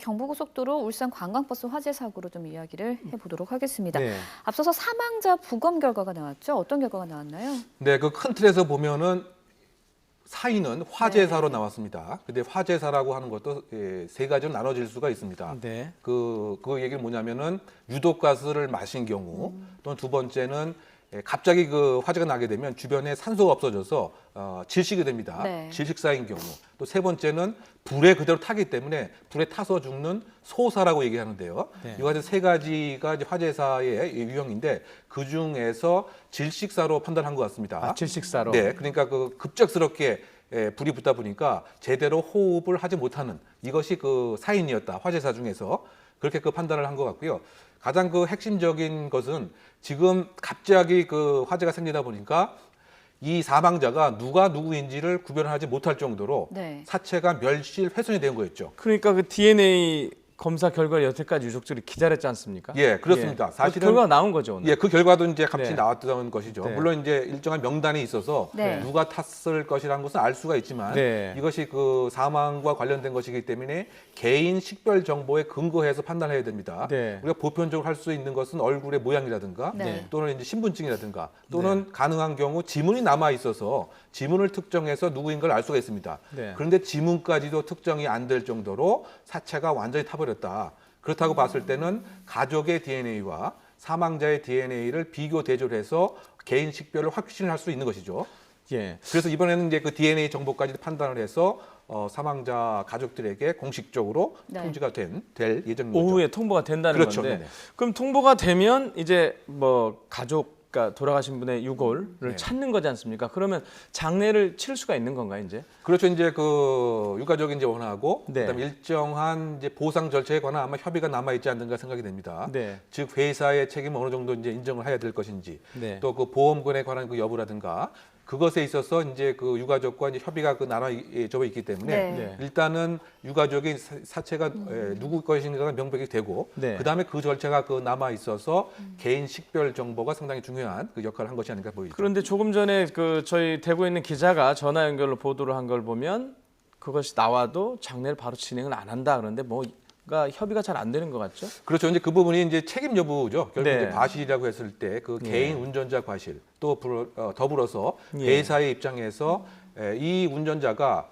경부고속도로 울산 관광버스 화재 사고로 좀 이야기를 해보도록 하겠습니다. 네. 앞서서 사망자 부검 결과가 나왔죠? 어떤 결과가 나왔나요? 네, 그 큰 틀에서 보면은 사인은 화재사로 네. 나왔습니다. 근데 화재사라고 하는 것도 세 가지로 나눠질 수가 있습니다. 네. 그 얘기는 뭐냐면은 유독가스를 마신 경우, 또는 두 번째는 갑자기 그 화재가 나게 되면 주변에 산소가 없어져서 질식이 됩니다. 네. 질식사인 경우. 또 세 번째는 불에 그대로 타기 때문에 불에 타서 죽는 소사라고 얘기하는데요. 네. 이 가지 세 가지가 이제 화재사의 유형인데 그 중에서 질식사로 판단한 것 같습니다. 아, 질식사로. 네, 그러니까 그 급작스럽게 불이 붙다 보니까 제대로 호흡을 하지 못하는 이것이 그 사인이었다. 화재사 중에서 그렇게 그 판단을 한 것 같고요. 가장 그 핵심적인 것은 지금 갑자기 그 화재가 생기다 보니까 이 사망자가 누가 누구인지를 구별하지 못할 정도로 네. 사체가 멸실 훼손이 된 거였죠. 그러니까 그 DNA 검사 결과를 여태까지 유족들이 기다렸지 않습니까? 예, 그렇습니다. 그 사실은 결과가 나온 거죠, 오늘. 예, 그 결과도 이제 같이 네. 나왔던 것이죠. 네. 물론 이제 일정한 명단이 있어서 네. 누가 탔을 것이라는 것은 알 수가 있지만 네. 이것이 그 사망과 관련된 것이기 때문에 개인 식별 정보에 근거해서 판단해야 됩니다. 네. 우리가 보편적으로 할 수 있는 것은 얼굴의 모양이라든가 네. 또는 이제 신분증이라든가 또는 가능한 경우 지문이 남아 있어서 지문을 특정해서 누구인 걸 알 수가 있습니다. 네. 그런데 지문까지도 특정이 안 될 정도로 사체가 완전히 타버렸다. 그렇다고 봤을 때는 가족의 DNA와 사망자의 DNA를 비교 대조해서 개인 식별을 확신할 수 있는 것이죠. 예. 그래서 이번에는 이제 그 DNA 정보까지 판단을 해서 사망자 가족들에게 공식적으로 네. 통지가 될 예정인 거죠. 오후에 통보가 된다는 그렇죠. 건데. 네네. 그럼 통보가 되면 이제 뭐 가족, 그러니까 돌아가신 분의 유골을 네. 찾는 거지 않습니까? 그러면 장례를 치를 수가 있는 건가요, 이제? 그렇죠. 이제 그 유가족이 이제 원하고 네. 그다음에 일정한 이제 보상 절차에 관한 아마 협의가 남아 있지 않는가 생각이 됩니다. 네. 즉 회사의 책임을 어느 정도 이제 인정을 해야 될 것인지 네. 또 그 보험금에 관한 그 여부라든가 그것에 있어서 이제 그 유가족과 이제 협의가 그 나눠져 있기 때문에 네. 네. 일단은 유가족의 사체가 누구 것인가가 명백히 되고 네. 그다음에 그 절차가 그 남아 있어서 개인 식별 정보가 상당히 중요한 그 역할을 한 것이 아닌가 보이죠. 그런데 조금 전에 그 저희 대구에 있는 기자가 전화 연결로 보도를 한 걸 보면 그것이 나와도 장례를 바로 진행을 안 한다. 그런데 뭐가 협의가 잘 안 되는 것 같죠? 그렇죠. 이제 그 부분이 이제 책임 여부죠. 결국 네. 이제 과실이라고 했을 때 그 예. 개인 운전자 과실 또 더불어서 예. 회사의 입장에서 이 운전자가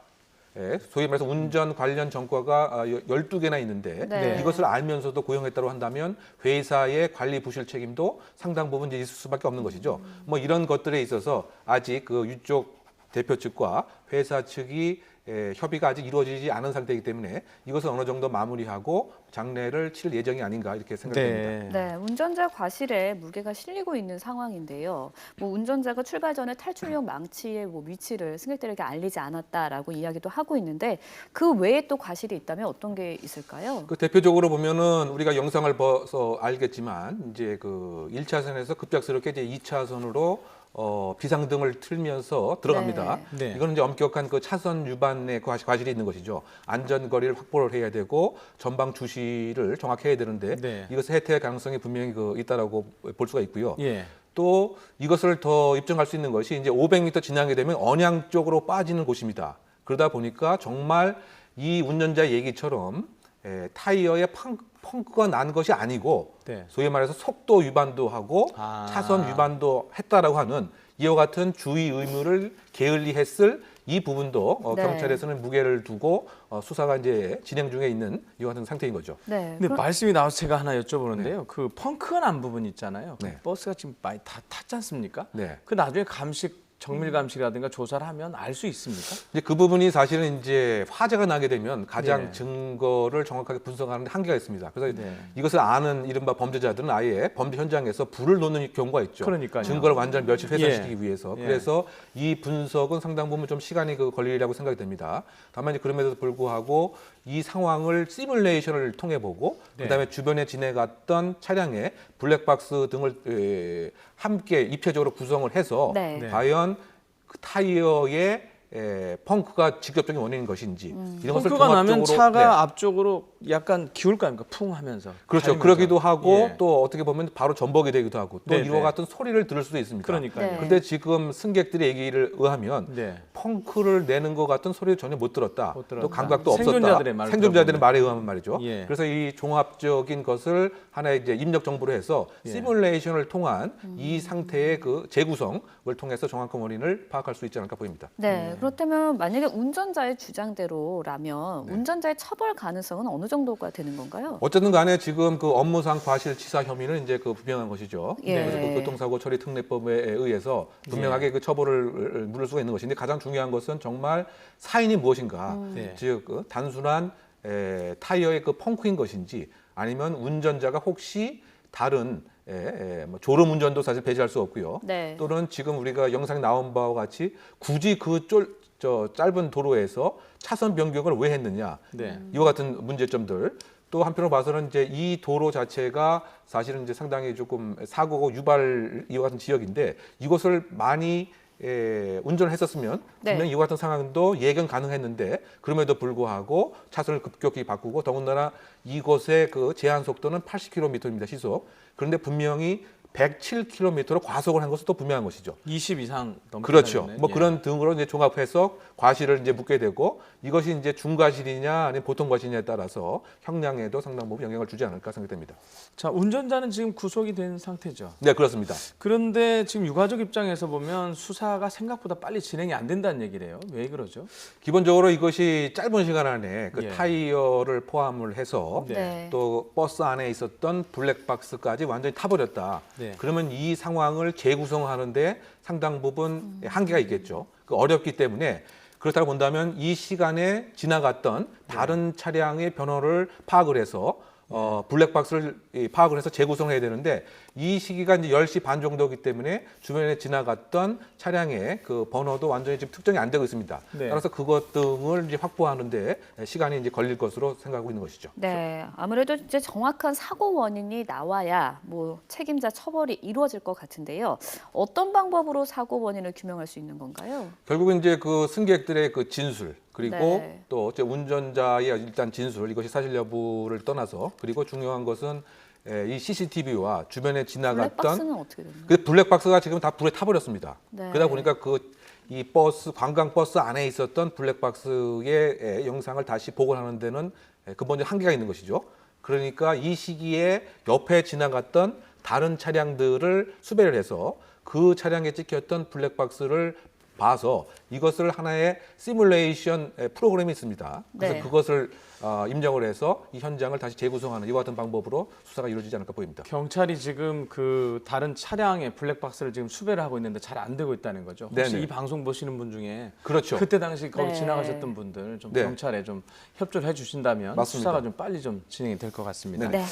소위 말해서 운전 관련 전과가 12개나 있는데 네. 이것을 알면서도 고용했다고 한다면 회사의 관리 부실 책임도 상당 부분 이제 있을 수밖에 없는 것이죠. 뭐 이런 것들에 있어서 아직 그 유족 대표 측과 회사 측이 협의가 아직 이루어지지 않은 상태이기 때문에 이것을 어느 정도 마무리하고 장례를 칠 예정이 아닌가 이렇게 생각됩니다. 네, 운전자 과실에 무게가 실리고 있는 상황인데요. 뭐 운전자가 출발 전에 탈출용 망치의 뭐 위치를 승객들에게 알리지 않았다라고 이야기도 하고 있는데 그 외에 또 과실이 있다면 어떤 게 있을까요? 그 대표적으로 보면은 우리가 영상을 봐서 알겠지만 이제 그 1차선에서 급작스럽게 이제 2차선으로 비상등을 틀면서 들어갑니다. 네. 네. 이거는 이제 엄격한 그 차선 위반의 과실이 있는 것이죠. 안전거리를 확보를 해야 되고 전방 주시를 정확히 해야 되는데 네. 이것을 해태할 가능성이 분명히 있다라고 볼 수가 있고요. 예. 또 이것을 더 입증할 수 있는 것이 이제 500m 지나게 되면 언양 쪽으로 빠지는 곳입니다. 그러다 보니까 정말 이 운전자 얘기처럼 타이어에 펑크가 난 것이 아니고 네. 소위 말해서 속도 위반도 하고 아. 차선 위반도 했다라고 하는 이와 같은 주의 의무를 게을리했을 이 부분도 네. 경찰에서는 무게를 두고 수사가 이제 진행 중에 있는 이와 같은 상태인 거죠. 네, 근데 말씀이 나와서 제가 하나 여쭤보는데요. 네. 그 펑크가 난 부분 있잖아요. 그 네. 버스가 지금 많이 다 탔지 않습니까? 네. 그 나중에 정밀 감식이라든가 조사를 하면 알 수 있습니까? 이제 그 부분이 사실은 이제 화재가 나게 되면 가장 네. 증거를 정확하게 분석하는 데 한계가 있습니다. 그래서 네. 이것을 아는 이른바 범죄자들은 아예 범죄 현장에서 불을 놓는 경우가 있죠. 그러니까요. 증거를 완전 멸실 훼손시키기 예. 위해서. 예. 그래서 이 분석은 상당 부분 좀 시간이 걸리리라고 생각이 됩니다. 다만 이제 그럼에도 불구하고 이 상황을 시뮬레이션을 통해 보고 네. 그다음에 주변에 지나갔던 차량의 블랙박스 등을 함께 입체적으로 구성을 해서 네. 네. 과연 그 타이어의 펑크가 직접적인 원인인 것인지 이런 것을 펑크가 나면 종합적으로, 차가 네. 앞쪽으로 약간 기울 거 아닙니까? 풍 하면서. 그렇죠. 달리면서. 그러기도 하고 예. 또 어떻게 보면 바로 전복이 되기도 하고 또 네, 이와 네. 같은 소리를 들을 수도 있습니다. 그러니까요. 네. 근데 지금 승객들의 얘기를 의하면 네. 펑크를 내는 것 같은 소리를 전혀 못 들었다. 못 들었다. 또 감각도 없었다. 생존자들의 말을 생존자들의 들어보면. 말에 의하면 말이죠. 예. 그래서 이 종합적인 것을 하나의 이제 입력 정보로 해서 예. 시뮬레이션을 통한 이 상태의 그 재구성을 통해서 정확한 원인을 파악할 수 있지 않을까 보입니다. 네, 그렇다면 만약에 운전자의 주장대로라면 운전자의 처벌 가능성은 어느 정도가 되는 건가요? 어쨌든 간에 지금 그 업무상 과실치사 혐의는 이제 그 분명한 것이죠. 예. 그래서 그 교통사고 처리 특례법에 의해서 분명하게 그 처벌을 물을 수가 있는 것인데 가장 중요한 것은 정말 사인이 무엇인가. 네. 즉 그 단순한 타이어의 그 펑크인 것인지 아니면 운전자가 혹시 다른 뭐 졸음 운전도 사실 배제할 수 없고요. 네. 또는 지금 우리가 영상에 나온 바와 같이 굳이 그 짧은 도로에서 차선 변경을 왜 했느냐. 네. 이와 같은 문제점들. 또 한편으로 봐서는 이제 이 도로 자체가 사실은 이제 상당히 조금 사고가 유발 이와 같은 지역인데 이것을 많이 운전을 했었으면 네. 분명히 이와 같은 상황도 예견 가능했는데 그럼에도 불구하고 차선을 급격히 바꾸고 더군다나 이곳의 그 제한 속도는 80km입니다 시속. 그런데 분명히 107km로 과속을 한 것은 또 분명한 것이죠. 20 이상 넘게 그렇죠. 달렸네. 뭐 예. 그런 등으로 이제 종합해서 과실을 이제 묻게 되고 이것이 이제 중과실이냐 아니면 보통 과실이냐에 따라서 형량에도 상당 부분 영향을 주지 않을까 생각됩니다. 자, 운전자는 지금 구속이 된 상태죠. 네, 그렇습니다. 그런데 지금 유가족 입장에서 보면 수사가 생각보다 빨리 진행이 안 된다는 얘기래요. 왜 그러죠? 기본적으로 이것이 짧은 시간 안에 그 예. 타이어를 포함을 해서 네. 또 버스 안에 있었던 블랙박스까지 완전히 타버렸다. 네. 그러면 이 상황을 재구성하는데 상당 부분 한계가 있겠죠. 그 어렵기 때문에 그렇다고 본다면 이 시간에 지나갔던 다른 차량의 변호를 파악을 해서 블랙박스를 파악을 해서 재구성을 해야 되는데 이 시기가 이제 10시 반 정도이기 때문에 주변에 지나갔던 차량의 그 번호도 완전히 지금 특정이 안 되고 있습니다. 네. 따라서 그것 등을 이제 확보하는데 시간이 이제 걸릴 것으로 생각하고 있는 것이죠. 네, 아무래도 이제 정확한 사고 원인이 나와야 뭐 책임자 처벌이 이루어질 것 같은데요. 어떤 방법으로 사고 원인을 규명할 수 있는 건가요? 결국은 이제 그 승객들의 그 진술 그리고 네. 또 이제 운전자의 일단 진술 이것이 사실 여부를 떠나서 그리고 중요한 것은 이 CCTV와 주변에 지나갔던 블랙박스는 어떻게 됐나요? 그 블랙박스가 지금 다 불에 타버렸습니다. 네. 그러다 보니까 이 버스 관광 버스 안에 있었던 블랙박스의 영상을 다시 복원하는 데는 근본적 한계가 있는 것이죠. 그러니까 이 시기에 옆에 지나갔던 다른 차량들을 수배를 해서 그 차량에 찍혔던 블랙박스를 봐서 이것을 하나의 시뮬레이션 프로그램이 있습니다. 그래서 네. 그것을 입력을 해서 이 현장을 다시 재구성하는 이와 같은 방법으로 수사가 이루어지지 않을까 보입니다. 경찰이 지금 그 다른 차량의 블랙박스를 지금 수배를 하고 있는데 잘 안 되고 있다는 거죠. 혹시 네네. 이 방송 보시는 분 중에 그렇죠. 그때 당시 거기 네. 지나가셨던 분들 좀 네. 경찰에 좀 협조를 해주신다면 맞습니다. 수사가 좀 빨리 좀 진행이 될 것 같습니다. 네. 네.